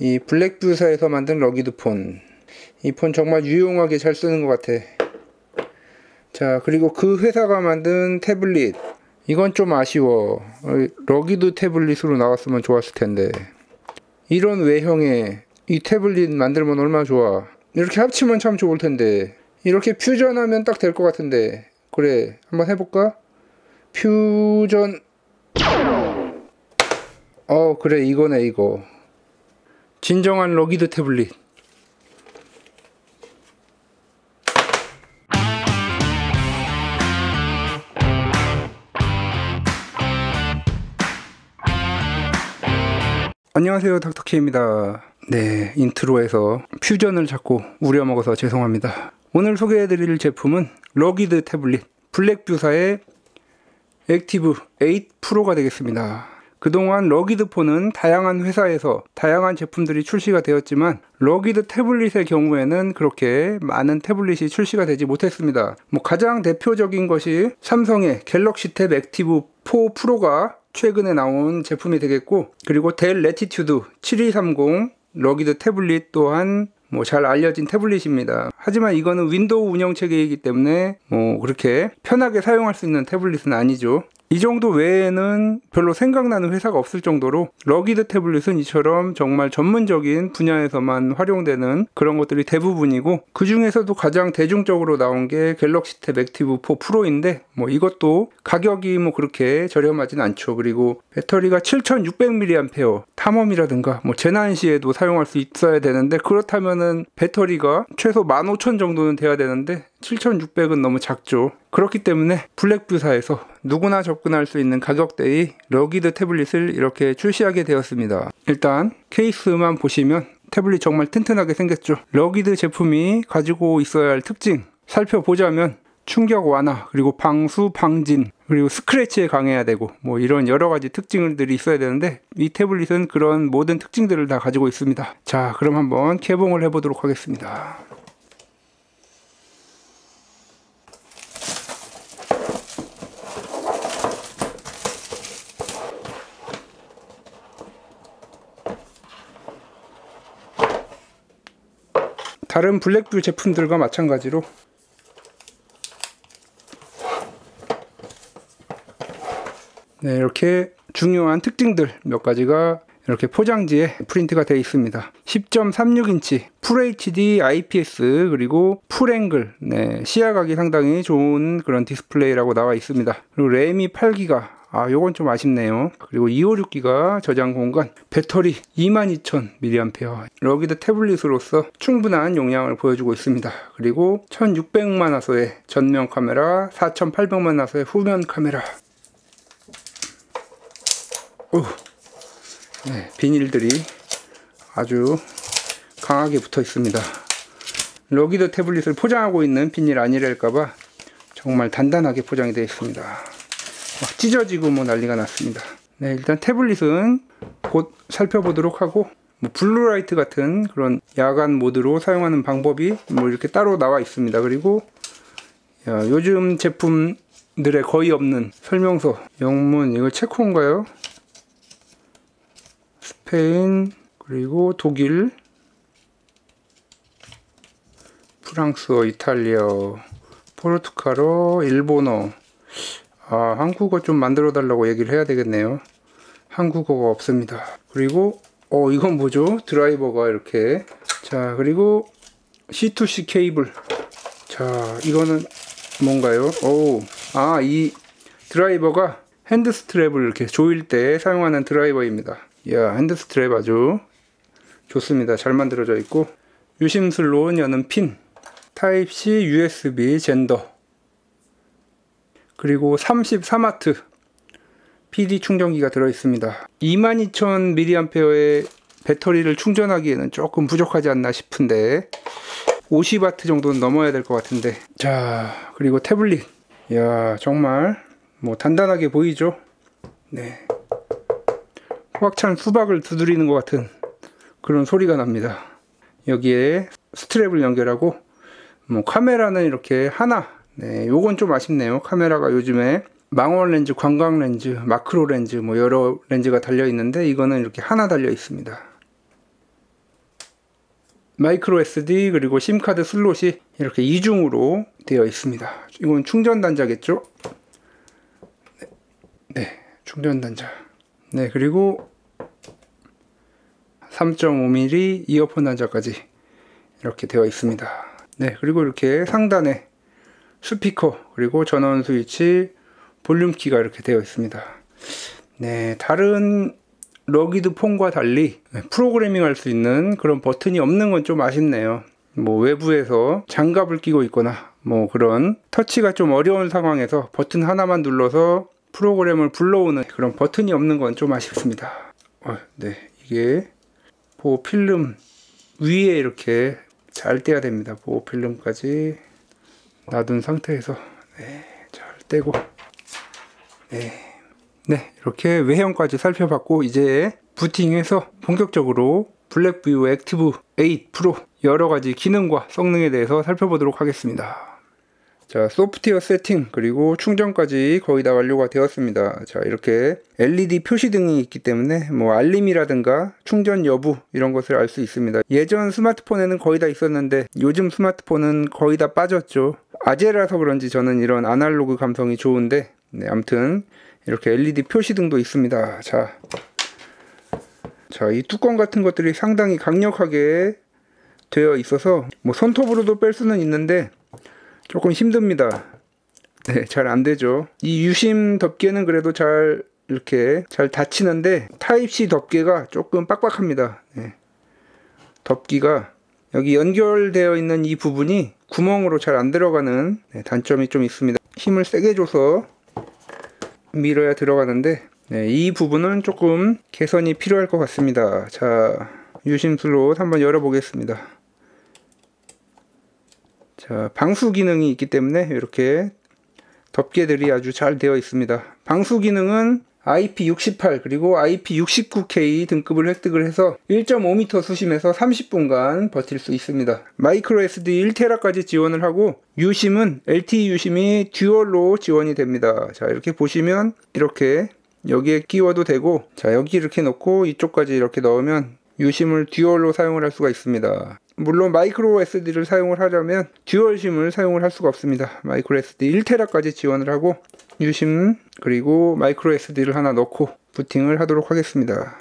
이 블랙뷰사에서 만든 러기드 폰. 이 폰 정말 유용하게 잘 쓰는 것 같아. 자, 그리고 그 회사가 만든 태블릿. 이건 좀 아쉬워. 러기드 태블릿으로 나왔으면 좋았을 텐데. 이런 외형의 이 태블릿 만들면 얼마나 좋아. 이렇게 합치면 참 좋을 텐데. 이렇게 퓨전하면 딱 될 것 같은데. 그래, 한번 해볼까? 퓨전. 그래, 이거네, 이거. 진정한 러기드 태블릿. 안녕하세요, 닥터케입니다. 네, 인트로에서 퓨전을 자꾸 우려먹어서 죄송합니다. 오늘 소개해드릴 제품은 러기드 태블릿 블랙뷰사의 액티브 8 프로가 되겠습니다. 그동안 러기드 폰은 다양한 회사에서 다양한 제품들이 출시가 되었지만 러기드 태블릿의 경우에는 그렇게 많은 태블릿이 출시가 되지 못했습니다. 가장 대표적인 것이 삼성의 갤럭시 탭 액티브 4 프로가 최근에 나온 제품이 되겠고, 그리고 델 레티튜드 7230 러기드 태블릿 또한 잘 알려진 태블릿입니다. 하지만 이거는 윈도우 운영체계이기 때문에 그렇게 편하게 사용할 수 있는 태블릿은 아니죠. 이 정도 외에는 별로 생각나는 회사가 없을 정도로 러기드 태블릿은 이처럼 정말 전문적인 분야에서만 활용되는 그런 것들이 대부분이고, 그 중에서도 가장 대중적으로 나온 게 갤럭시 탭 액티브 4 프로인데 이것도 가격이 그렇게 저렴하진 않죠. 그리고 배터리가 7600mAh, 탐험이라든가 재난 시에도 사용할 수 있어야 되는데, 그렇다면은 배터리가 최소 15000 정도는 돼야 되는데 7600은 너무 작죠. 그렇기 때문에 블랙뷰사에서 누구나 접근할 수 있는 가격대의 러기드 태블릿을 이렇게 출시하게 되었습니다. 일단 케이스만 보시면 태블릿 정말 튼튼하게 생겼죠. 러기드 제품이 가지고 있어야 할 특징 살펴보자면 충격 완화, 그리고 방수, 방진, 그리고 스크래치에 강해야 되고 이런 여러가지 특징들이 있어야 되는데, 이 태블릿은 그런 모든 특징들을 다 가지고 있습니다. 자, 그럼 한번 개봉을 해보도록 하겠습니다. 다른 블랙뷰 제품들과 마찬가지로 네, 이렇게 중요한 특징들 몇 가지가 이렇게 포장지에 프린트가 되어 있습니다. 10.36인치 FHD IPS 그리고 풀앵글, 시야각이 상당히 좋은 그런 디스플레이라고 나와 있습니다. 그리고 램이 8기가, 요건 좀 아쉽네요. 그리고 256기가 저장 공간, 배터리 22000mAh, 러기드 태블릿으로서 충분한 용량을 보여주고 있습니다. 그리고 1600만 화소의 전면 카메라, 4800만 화소의 후면 카메라. 비닐들이 아주 강하게 붙어 있습니다. 러기드 태블릿을 포장하고 있는 비닐 아니랄까봐 정말 단단하게 포장이 되어 있습니다. 막 찢어지고 난리가 났습니다. 네, 일단 태블릿은 곧 살펴보도록 하고, 블루라이트 같은 그런 야간 모드로 사용하는 방법이 이렇게 따로 나와 있습니다. 그리고 요즘 제품들에 거의 없는 설명서, 영문, 이거 체코인가요? 스페인, 그리고 독일, 프랑스어, 이탈리아, 포르투갈어, 일본어. 한국어 좀 만들어 달라고 얘기를 해야 되겠네요. 한국어가 없습니다. 그리고 이건 뭐죠? 드라이버가 이렇게. 자, 그리고 C2C 케이블. 자, 이거는 뭔가요? 이 드라이버가 핸드 스트랩을 이렇게 조일 때 사용하는 드라이버입니다. 핸드 스트랩 아주 좋습니다. 잘 만들어져 있고, 유심슬로 여는 핀, 타입C USB 젠더, 그리고 34W PD 충전기가 들어있습니다. 22000mAh의 배터리를 충전하기에는 조금 부족하지 않나 싶은데 50W 정도는 넘어야 될 것 같은데. 자, 그리고 태블릿. 정말 단단하게 보이죠? 네, 꽉 찬 수박을 두드리는 것 같은 그런 소리가 납니다. 여기에 스트랩을 연결하고, 카메라는 이렇게 하나. 네, 요건 좀 아쉽네요. 카메라가 요즘에 망원 렌즈, 관광 렌즈, 마크로 렌즈 여러 렌즈가 달려 있는데, 이거는 이렇게 하나 달려 있습니다. 마이크로 SD 그리고 심카드 슬롯이 이렇게 이중으로 되어 있습니다. 이건 충전 단자겠죠? 네, 충전 단자. 네, 그리고 3.5mm 이어폰 단자까지 이렇게 되어 있습니다. 네, 그리고 이렇게 상단에 스피커 그리고 전원 스위치, 볼륨 키가 이렇게 되어 있습니다. 네, 다른 러기드 폰과 달리 프로그래밍 할 수 있는 그런 버튼이 없는 건 좀 아쉽네요. 뭐 외부에서 장갑을 끼고 있거나 뭐 그런 터치가 좀 어려운 상황에서 버튼 하나만 눌러서 프로그램을 불러오는 그런 버튼이 없는 건 좀 아쉽습니다. 네, 이게 보호 필름 위에 이렇게 잘 떼야 됩니다. 보호 필름까지 놔둔 상태에서 잘 떼고 네, 이렇게 외형까지 살펴봤고 이제 부팅해서 본격적으로 블랙뷰 액티브 8 프로 여러가지 기능과 성능에 대해서 살펴보도록 하겠습니다. 자, 소프트웨어 세팅 그리고 충전까지 거의 다 완료가 되었습니다. 자, 이렇게 LED 표시등이 있기 때문에 뭐 알림이라든가 충전 여부 이런 것을 알 수 있습니다. 예전 스마트폰에는 거의 다 있었는데 요즘 스마트폰은 거의 다 빠졌죠. 아재라서 그런지 저는 이런 아날로그 감성이 좋은데 아무튼 이렇게 LED 표시등도 있습니다. 자, 이 뚜껑 같은 것들이 상당히 강력하게 되어 있어서 뭐 손톱으로도 뺄 수는 있는데 조금 힘듭니다. 네, 잘 안 되죠. 이 유심 덮개는 그래도 이렇게 잘 닫히는데 타입C 덮개가 조금 빡빡합니다. 네. 덮기가 여기 연결되어 있는 이 부분이 구멍으로 잘 안 들어가는 단점이 좀 있습니다. 힘을 세게 줘서 밀어야 들어가는데 이 부분은 조금 개선이 필요할 것 같습니다. 자, 유심 슬롯 한번 열어보겠습니다. 자, 방수 기능이 있기 때문에 이렇게 덮개들이 아주 잘 되어 있습니다. 방수 기능은 IP68 그리고 IP69K 등급을 획득을 해서 1.5m 수심에서 30분간 버틸 수 있습니다. 마이크로 SD 1TB까지 지원을 하고 유심은 LTE 유심이 듀얼로 지원이 됩니다. 자, 이렇게 보시면 이렇게 여기에 끼워도 되고, 자, 여기 이렇게 넣고 이쪽까지 이렇게 넣으면 유심을 듀얼로 사용을 할 수가 있습니다. 물론 마이크로 SD를 사용을 하려면 듀얼심을 사용을 할 수가 없습니다. 마이크로 SD 1TB까지 지원을 하고 유심 그리고 마이크로 SD를 하나 넣고 부팅을 하도록 하겠습니다.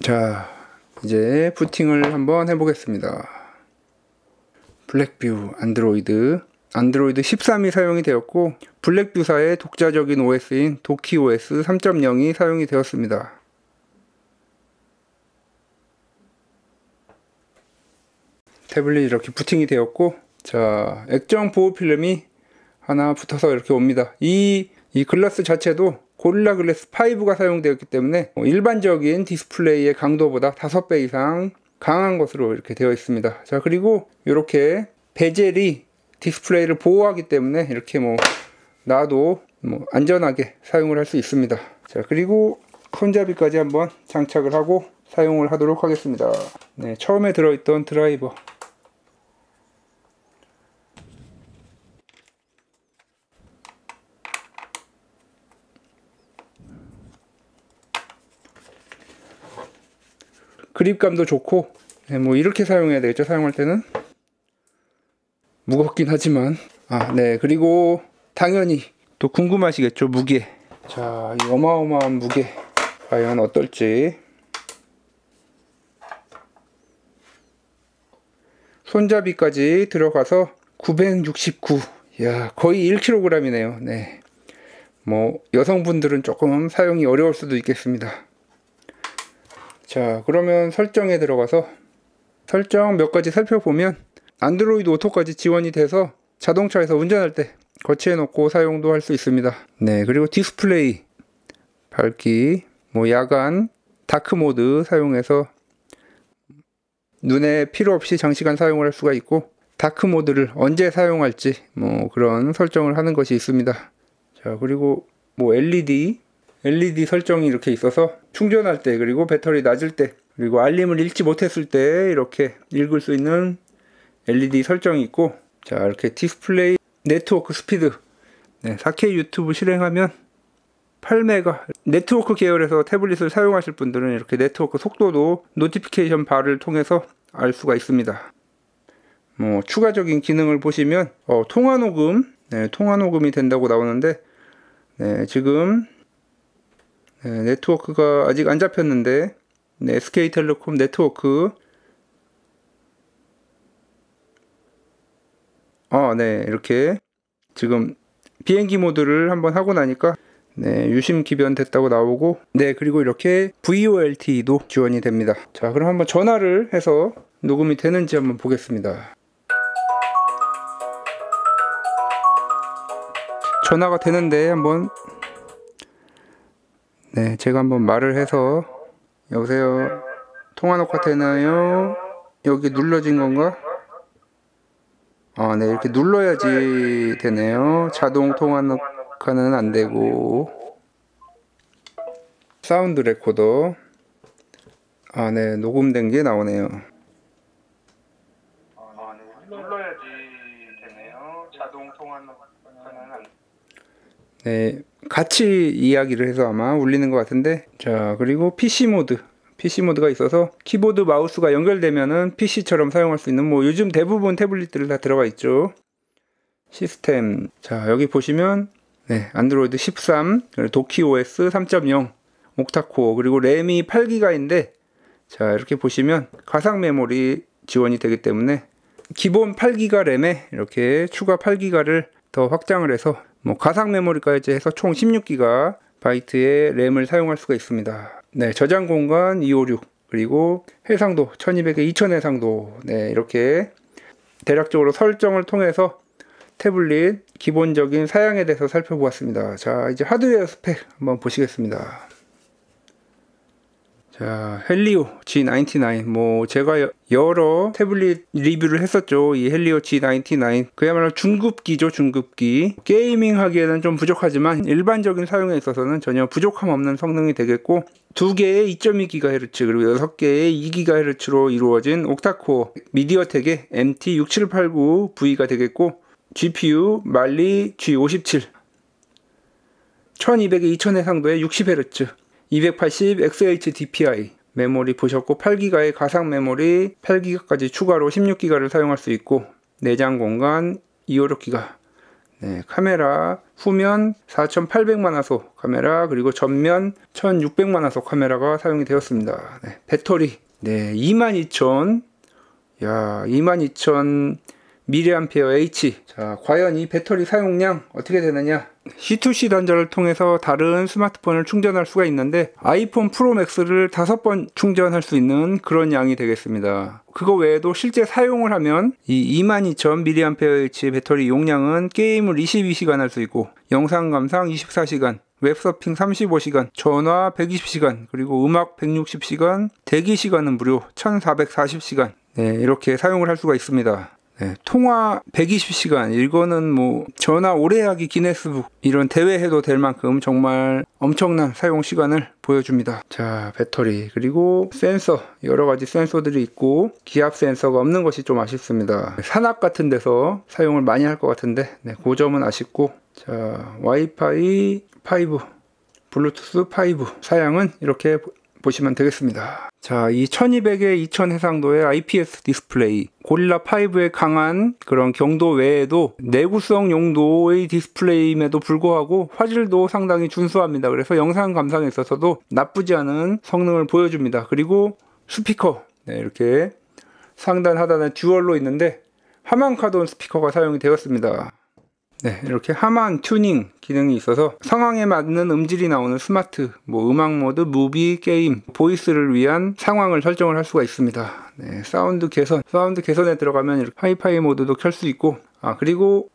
자, 이제 부팅을 한번 해보겠습니다. 블랙뷰 안드로이드 13이 사용이 되었고 블랙뷰사의 독자적인 OS인 도키OS 3.0이 사용이 되었습니다. 태블릿이 이렇게 부팅이 되었고, 자, 액정 보호 필름이 하나 붙어서 이렇게 옵니다. 이 글라스 자체도 고릴라 글래스 5가 사용되었기 때문에 일반적인 디스플레이의 강도보다 5배 이상 강한 것으로 이렇게 되어 있습니다. 자, 그리고 이렇게 베젤이 디스플레이를 보호하기 때문에 이렇게 놔도 안전하게 사용을 할 수 있습니다. 자, 그리고 손잡이까지 한번 장착을 하고 사용을 하도록 하겠습니다. 네, 처음에 들어있던 드라이버, 그립감도 좋고, 네, 이렇게 사용해야 되겠죠. 사용할 때는 무겁긴 하지만, 네, 그리고 당연히 또 궁금하시겠죠. 무게. 자, 이 어마어마한 무게 과연 어떨지. 손잡이까지 들어가서 969. 야, 거의 1kg이네요. 네. 여성분들은 조금 사용이 어려울 수도 있겠습니다. 자, 그러면 설정에 들어가서 설정 몇 가지 살펴보면 안드로이드 오토까지 지원이 돼서 자동차에서 운전할 때 거치해 놓고 사용도 할 수 있습니다. 네, 그리고 디스플레이, 밝기, 야간, 다크 모드 사용해서 눈에 필요 없이 장시간 사용을 할 수가 있고, 다크 모드를 언제 사용할지 그런 설정을 하는 것이 있습니다. 자, 그리고 LED 설정이 이렇게 있어서 충전할 때, 그리고 배터리 낮을 때, 그리고 알림을 읽지 못했을 때 이렇게 읽을 수 있는 LED 설정이 있고, 자, 이렇게 디스플레이 네트워크 스피드, 네, 4K 유튜브 실행하면 8메가 네트워크 계열에서 태블릿을 사용하실 분들은 이렇게 네트워크 속도도 노티피케이션 바를 통해서 알 수가 있습니다. 뭐 추가적인 기능을 보시면 통화 녹음, 통화 녹음이 된다고 나오는데 지금 네트워크가 아직 안 잡혔는데 SK텔레콤 네트워크 이렇게 지금 비행기 모드를 한번 하고 나니까 유심 기변 됐다고 나오고 그리고 이렇게 VoLTE도 지원이 됩니다. 자, 그럼 한번 전화를 해서 녹음이 되는지 한번 보겠습니다. 전화가 되는데 한번 제가 한번 말을 해서 여보세요, 통화 녹화 되나요? 여기 눌러진 건가? 이렇게 눌러야지 되네요. 자동 통화 녹화는 안 되고. 사운드 레코더. 녹음된 게 나오네요. 눌러야지 되네요. 자동 통화 녹화는 안 돼. 같이 이야기를 해서 아마 울리는 것 같은데. 자, 그리고 PC 모드가 있어서 키보드 마우스가 연결되면은 PC처럼 사용할 수 있는 뭐 요즘 대부분 태블릿들 다 들어가 있죠. 시스템. 자, 여기 보시면 안드로이드 13, 도키OS 3.0, 옥타코어, 그리고 램이 8기가인데 자, 이렇게 보시면 가상 메모리 지원이 되기 때문에 기본 8기가 램에 이렇게 추가 8기가를 더 확장을 해서 뭐 가상 메모리까지 해서 총 16기가 바이트의 램을 사용할 수가 있습니다. 저장 공간 256, 그리고 해상도 1200에 2000 해상도. 이렇게 대략적으로 설정을 통해서 태블릿 기본적인 사양에 대해서 살펴보았습니다. 자, 이제 하드웨어 스펙 한번 보시겠습니다. 자, 헬리오 G99. 뭐 제가 여러 태블릿 리뷰를 했었죠. 이 헬리오 G99 그야말로 중급기죠. 중급기. 게이밍 하기에는 좀 부족하지만 일반적인 사용에 있어서는 전혀 부족함 없는 성능이 되겠고, 2개의 2.2GHz 그리고 6개의 2GHz로 이루어진 옥타코어 미디어텍의 MT6789V가 되겠고, GPU 말리 G57, 1200에 2000 해상도에 60Hz, 280 XHDPI 메모리 보셨고, 8기가의 가상 메모리 8기가까지 추가로 16기가를 사용할 수 있고, 내장 공간 256기가. 카메라 후면 4800만화소 카메라, 그리고 전면 1600만화소 카메라가 사용이 되었습니다. 배터리 22000 mAh. 자, 과연 이 배터리 사용량 어떻게 되느냐? C2C 단자를 통해서 다른 스마트폰을 충전할 수가 있는데 아이폰 프로 맥스를 5번 충전할 수 있는 그런 양이 되겠습니다. 그거 외에도 실제 사용을 하면 이 22000 mAh 배터리 용량은 게임을 22시간 할 수 있고, 영상 감상 24시간, 웹서핑 35시간, 전화 120시간, 그리고 음악 160시간, 대기 시간은 무료 1440시간. 이렇게 사용을 할 수가 있습니다. 통화 120시간, 이거는 뭐 전화 오래하기 기네스북 이런 대회 해도 될 만큼 정말 엄청난 사용 시간을 보여줍니다. 자, 배터리, 그리고 센서, 여러가지 센서들이 있고 기압 센서가 없는 것이 좀 아쉽습니다. 산악 같은 데서 사용을 많이 할 것 같은데 그 점은 아쉽고, 자, 와이파이 5, 블루투스 5 사양은 이렇게 보시면 되겠습니다. 자, 이 1200에 2000 해상도의 IPS 디스플레이, 고릴라5의 강한 그런 경도 외에도 내구성 용도의 디스플레이임에도 불구하고 화질도 상당히 준수합니다. 그래서 영상 감상에 있어서도 나쁘지 않은 성능을 보여줍니다. 그리고 스피커, 이렇게 상단 하단에 듀얼로 있는데 하만 카돈 스피커가 사용이 되었습니다. 이렇게 하만 튜닝 기능이 있어서 상황에 맞는 음질이 나오는 스마트, 음악 모드, 무비, 게임, 보이스를 위한 상황을 설정을 할 수가 있습니다. 사운드 개선에 들어가면 이렇게 하이파이 모드도 켤 수 있고, 그리고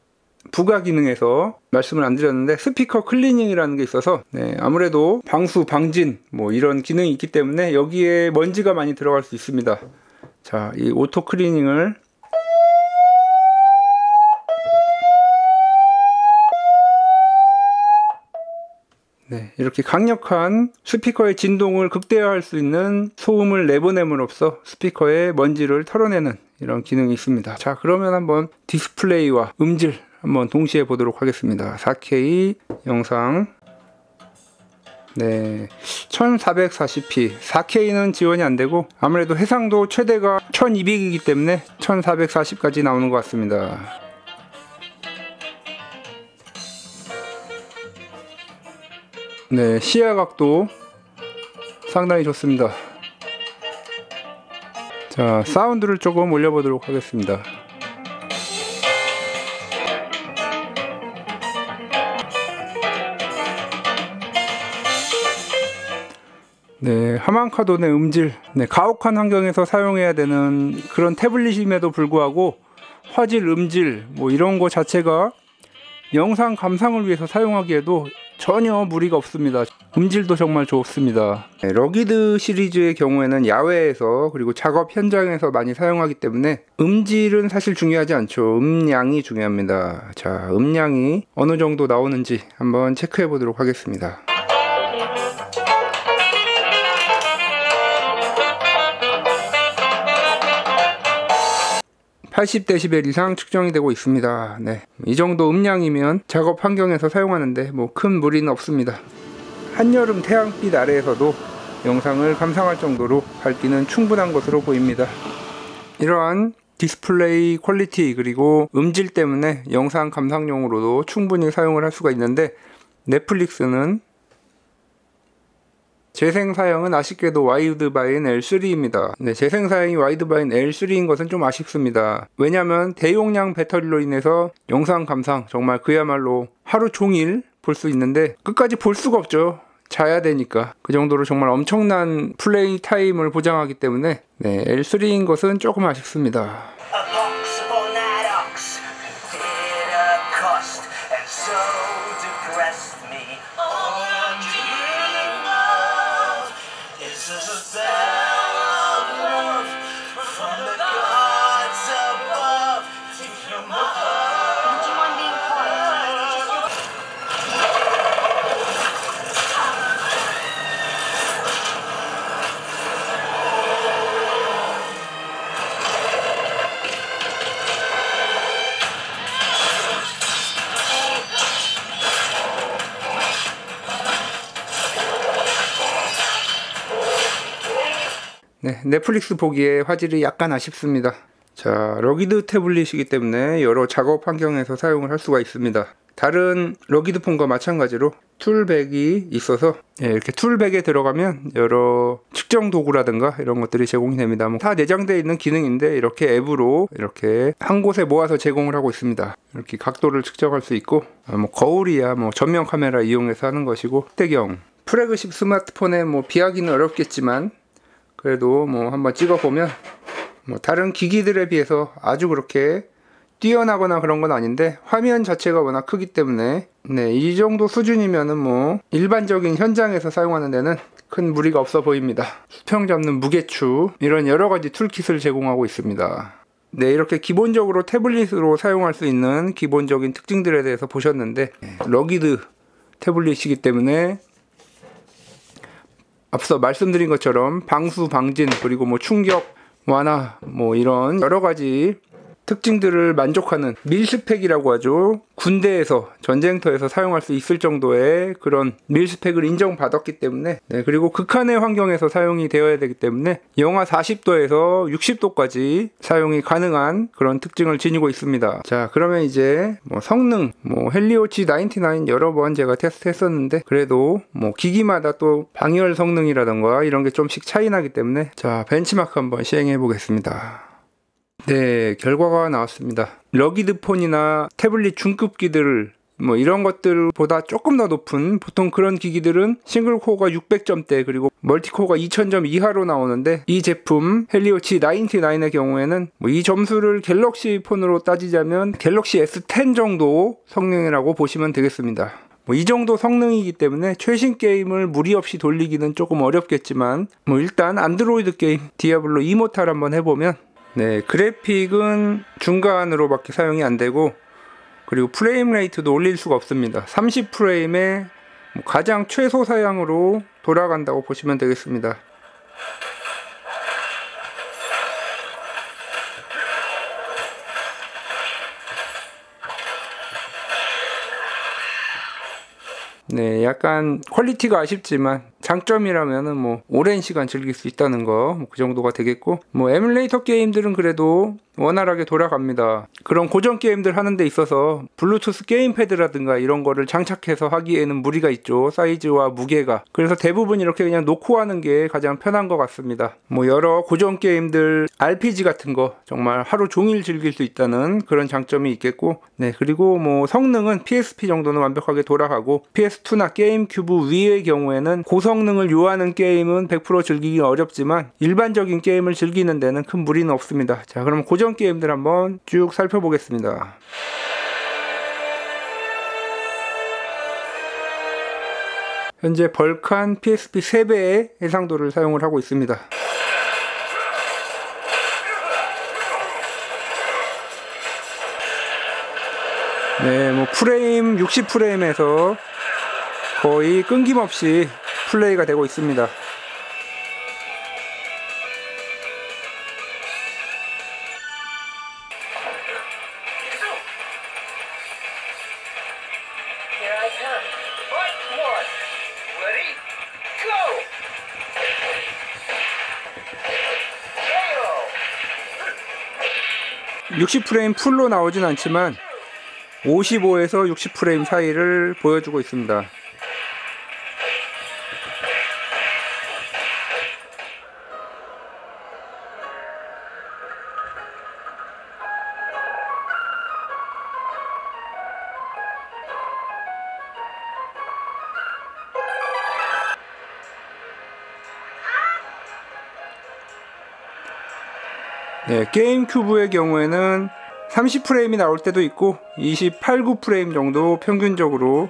부가 기능에서 말씀을 안 드렸는데 스피커 클리닝이라는 게 있어서 아무래도 방수, 방진 이런 기능이 있기 때문에 여기에 먼지가 많이 들어갈 수 있습니다. 자, 이 오토 클리닝을 이렇게 강력한 스피커의 진동을 극대화할 수 있는 소음을 내보냄으로써 스피커의 먼지를 털어내는 이런 기능이 있습니다. 자, 그러면 한번 디스플레이와 음질 한번 동시에 보도록 하겠습니다. 4K 영상. 네, 1440p 4K는 지원이 안되고 아무래도 해상도 최대가 1200이기 때문에 1440까지 나오는 것 같습니다. 네, 시야각도 상당히 좋습니다. 자, 사운드를 조금 올려보도록 하겠습니다. 네, 하만카돈의 음질, 네, 가혹한 환경에서 사용해야 되는 그런 태블릿임에도 불구하고 화질, 음질 뭐 이런 거 자체가 영상 감상을 위해서 사용하기에도 전혀 무리가 없습니다. 음질도 정말 좋습니다. 네, 러기드 시리즈의 경우에는 야외에서 그리고 작업 현장에서 많이 사용하기 때문에 음질은 사실 중요하지 않죠. 음량이 중요합니다. 자, 음량이 어느 정도 나오는지 한번 체크해 보도록 하겠습니다. 80dB 이상 측정이 되고 있습니다. 네, 이 정도 음량이면 작업 환경에서 사용하는데 뭐 큰 무리는 없습니다. 한여름 태양빛 아래에서도 영상을 감상할 정도로 밝기는 충분한 것으로 보입니다. 이러한 디스플레이 퀄리티 그리고 음질 때문에 영상 감상용으로도 충분히 사용을 할 수가 있는데, 넷플릭스는 재생사양은 아쉽게도 와이드바인 L3입니다. 네, 재생사양이 와이드바인 L3인 것은 좀 아쉽습니다. 왜냐하면 대용량 배터리로 인해서 영상 감상 정말 그야말로 하루 종일 볼 수 있는데 끝까지 볼 수가 없죠. 자야 되니까. 그 정도로 정말 엄청난 플레이 타임을 보장하기 때문에 네, L3인 것은 조금 아쉽습니다. 네, 넷플릭스 보기에 화질이 약간 아쉽습니다. 자, 러기드 태블릿이기 때문에 여러 작업 환경에서 사용을 할 수가 있습니다. 다른 러기드 폰과 마찬가지로 툴백이 있어서 이렇게 툴백에 들어가면 여러 측정 도구라든가 이런 것들이 제공이 됩니다. 다 내장되어 있는 기능인데 이렇게 앱으로 이렇게 한 곳에 모아서 제공을 하고 있습니다. 이렇게 각도를 측정할 수 있고 거울이야 전면 카메라 이용해서 하는 것이고, 태경 플래그십 스마트폰에 비하기는 어렵겠지만 그래도 한번 찍어보면 다른 기기들에 비해서 아주 그렇게 뛰어나거나 그런 건 아닌데 화면 자체가 워낙 크기 때문에 네, 이 정도 수준이면은 일반적인 현장에서 사용하는 데는 큰 무리가 없어 보입니다. 수평 잡는 무게추 이런 여러가지 툴킷을 제공하고 있습니다. 네, 이렇게 기본적으로 태블릿으로 사용할 수 있는 기본적인 특징들에 대해서 보셨는데, 러기드 태블릿이기 때문에 앞서 말씀드린 것처럼 방수, 방진, 그리고 충격 완화 이런 여러가지 특징들을 만족하는 밀스펙이라고 하죠. 군대에서 전쟁터에서 사용할 수 있을 정도의 그런 밀스펙을 인정받았기 때문에 네, 그리고 극한의 환경에서 사용이 되어야 되기 때문에 영하 40도에서 60도까지 사용이 가능한 그런 특징을 지니고 있습니다. 자, 그러면 이제 성능 헬리오 G99 여러 번 제가 테스트 했었는데 그래도 기기마다 또 방열 성능이라던가 이런 게 좀씩 차이 나기 때문에 자, 벤치마크 한번 시행해 보겠습니다. 네, 결과가 나왔습니다. 러기드 폰이나 태블릿 중급기들 이런 것들보다 조금 더 높은 보통 그런 기기들은 싱글코어가 600점대 그리고 멀티코어가 2000점 이하로 나오는데, 이 제품 헬리오 G99의 경우에는 이 점수를 갤럭시 폰으로 따지자면 갤럭시 S10 정도 성능이라고 보시면 되겠습니다. 이 정도 성능이기 때문에 최신 게임을 무리 없이 돌리기는 조금 어렵겠지만 일단 안드로이드 게임 디아블로 이모탈 한번 해보면 네, 그래픽은 중간으로밖에 사용이 안 되고 그리고 프레임 레이트도 올릴 수가 없습니다. 30프레임에 가장 최소 사양으로 돌아간다고 보시면 되겠습니다. 네, 약간 퀄리티가 아쉽지만 장점이라면은 뭐 오랜 시간 즐길 수 있다는 거, 그 정도가 되겠고, 뭐 에뮬레이터 게임들은 그래도 원활하게 돌아갑니다. 그런 고전 게임들 하는 데 있어서 블루투스 게임패드라든가 이런 거를 장착해서 하기에는 무리가 있죠. 사이즈와 무게가. 그래서 대부분 이렇게 그냥 놓고 하는 게 가장 편한 것 같습니다. 뭐 여러 고전 게임들, RPG 같은 거 정말 하루 종일 즐길 수 있다는 그런 장점이 있겠고, 네, 그리고 뭐 성능은 PSP 정도는 완벽하게 돌아가고, PS2나 게임 큐브 위의 경우에는 고성능을 요하는 게임은 100% 즐기기 어렵지만 일반적인 게임을 즐기는 데는 큰 무리는 없습니다. 자, 그럼 고전 게임들 한번 쭉 살펴보겠습니다. 현재 벌칸 PSP 3배의 해상도를 사용을 하고 있습니다. 네, 뭐 프레임 60프레임에서 거의 끊김없이 플레이가 되고 있습니다. 고! 60프레임 풀로 나오진 않지만 55에서 60프레임 사이를 보여주고 있습니다. 네, 게임 큐브의 경우에는 30프레임이 나올 때도 있고 28, 9프레임 정도 평균적으로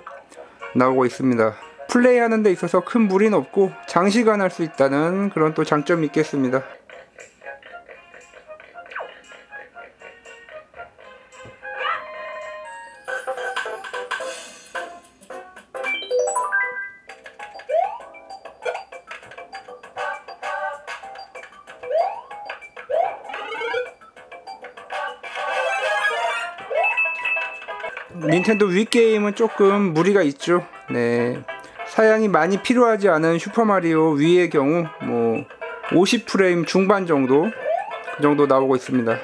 나오고 있습니다. 플레이하는 데 있어서 큰 무리는 없고 장시간 할 수 있다는 그런 또 장점이 있겠습니다. 닌텐도 위 게임은 조금 무리가 있죠. 네, 사양이 많이 필요하지 않은 슈퍼마리오 위의 경우 뭐 50프레임 중반 정도 그 정도 나오고 있습니다.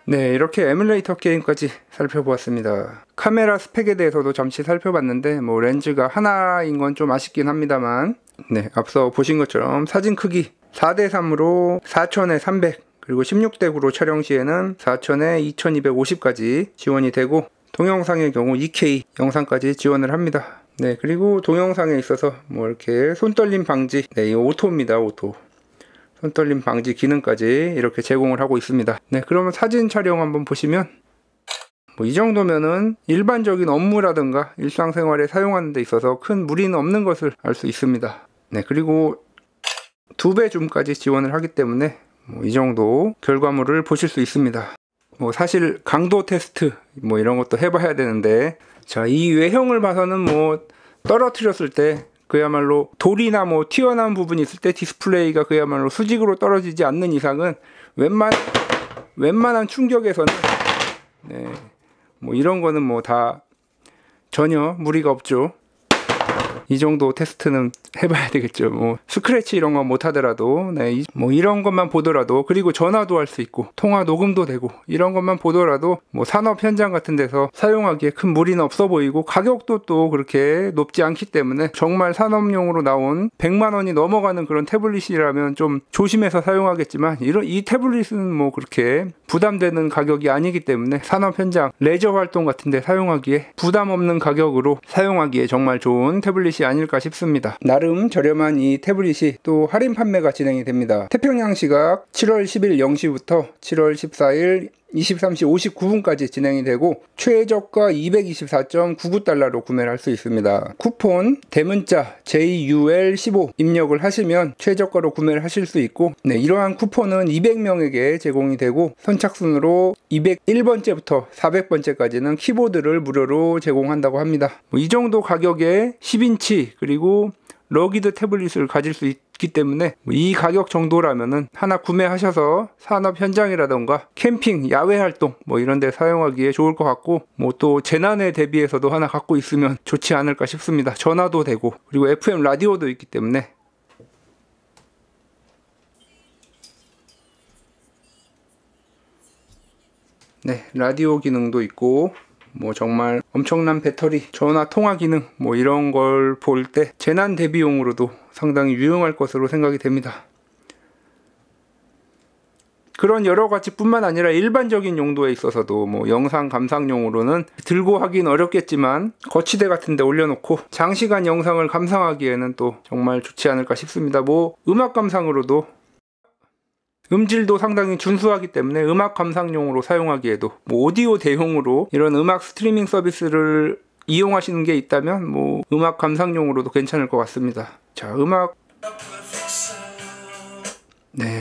네, 이렇게 에뮬레이터 게임까지 살펴보았습니다. 카메라 스펙에 대해서도 잠시 살펴봤는데 뭐 렌즈가 하나인 건 좀 아쉽긴 합니다만, 네, 앞서 보신 것처럼 사진 크기 4:3으로 4000에 300 그리고 16:9로 촬영 시에는 4000에 2250까지 지원이 되고, 동영상의 경우 2K 영상까지 지원을 합니다. 네, 그리고 동영상에 있어서 뭐 이렇게 손떨림 방지, 네, 이 오토입니다. 오토 손떨림 방지 기능까지 이렇게 제공을 하고 있습니다. 네, 그러면 사진 촬영 한번 보시면 뭐 이 정도면은 일반적인 업무라든가 일상생활에 사용하는 데 있어서 큰 무리는 없는 것을 알 수 있습니다. 네, 그리고 2배 줌까지 지원을 하기 때문에 뭐 이 정도 결과물을 보실 수 있습니다. 뭐 사실 강도 테스트 뭐 이런 것도 해봐야 되는데, 자, 이 외형을 봐서는 뭐 떨어뜨렸을 때 그야말로 돌이나 뭐 튀어나온 부분이 있을 때 디스플레이가 그야말로 수직으로 떨어지지 않는 이상은 웬만한 충격에서는, 네, 뭐 이런 거는 뭐 다 전혀 무리가 없죠. 이 정도 테스트는 해봐야 되겠죠. 뭐 스크래치 이런 거 못 하더라도, 네, 뭐 이런 것만 보더라도, 그리고 전화도 할 수 있고 통화 녹음도 되고 이런 것만 보더라도 뭐 산업 현장 같은 데서 사용하기에 큰 무리는 없어 보이고, 가격도 또 그렇게 높지 않기 때문에 정말 산업용으로 나온 100만 원이 넘어가는 그런 태블릿이라면 좀 조심해서 사용하겠지만, 이 태블릿은 뭐 그렇게 부담되는 가격이 아니기 때문에 산업 현장, 레저 활동 같은 데 사용하기에 부담 없는 가격으로 사용하기에 정말 좋은 태블릿이 아닐까 싶습니다. 나름 저렴한 이 태블릿이 또 할인 판매가 진행이 됩니다. 태평양 시각 7월 10일 0시부터 7월 14일 23시 59분까지 진행이 되고, 최저가 224.99달러로 구매를 할 수 있습니다. 쿠폰 대문자 JUL15 입력을 하시면 최저가로 구매를 하실 수 있고, 네, 이러한 쿠폰은 200명에게 제공이 되고, 선착순으로 201번째부터 400번째까지는 키보드를 무료로 제공한다고 합니다. 이 정도 가격에 10인치 그리고 러기드 태블릿을 가질 수 있기 때문에 이 가격 정도라면은 하나 구매하셔서 산업 현장이라던가 캠핑, 야외 활동 뭐 이런 데 사용하기에 좋을 것 같고, 뭐 또 재난에 대비해서도 하나 갖고 있으면 좋지 않을까 싶습니다. 전화도 되고, 그리고 FM 라디오도 있기 때문에. 네, 라디오 기능도 있고, 뭐 정말 엄청난 배터리, 전화 통화 기능 뭐 이런 걸 볼 때 재난 대비용으로도 상당히 유용할 것으로 생각이 됩니다. 그런 여러 가지 뿐만 아니라 일반적인 용도에 있어서도 뭐 영상 감상용으로는 들고 하긴 어렵겠지만 거치대 같은 데 올려놓고 장시간 영상을 감상하기에는 또 정말 좋지 않을까 싶습니다. 뭐 음악 감상으로도 음질도 상당히 준수하기 때문에 음악 감상용으로 사용하기에도, 뭐 오디오 대용으로 이런 음악 스트리밍 서비스를 이용하시는 게 있다면 뭐 음악 감상용으로도 괜찮을 것 같습니다. 자, 음악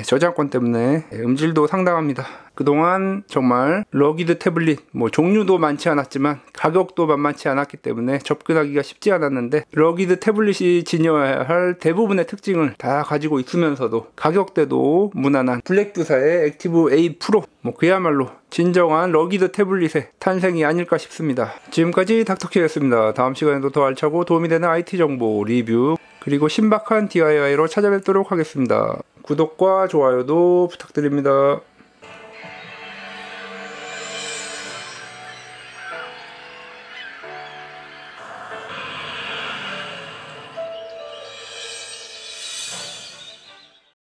저작권 때문에 음질도 상당합니다. 그동안 정말 러기드 태블릿 뭐 종류도 많지 않았지만 가격도 만만치 않았기 때문에 접근하기가 쉽지 않았는데, 러기드 태블릿이 지녀야 할 대부분의 특징을 다 가지고 있으면서도 가격대도 무난한 블랙뷰사의 액티브 A 프로, 뭐 그야말로 진정한 러기드 태블릿의 탄생이 아닐까 싶습니다. 지금까지 닥터키였습니다. 다음 시간에도 더 알차고 도움이 되는 IT 정보 리뷰 그리고 신박한 DIY로 찾아뵙도록 하겠습니다. 구독과 좋아요도 부탁드립니다.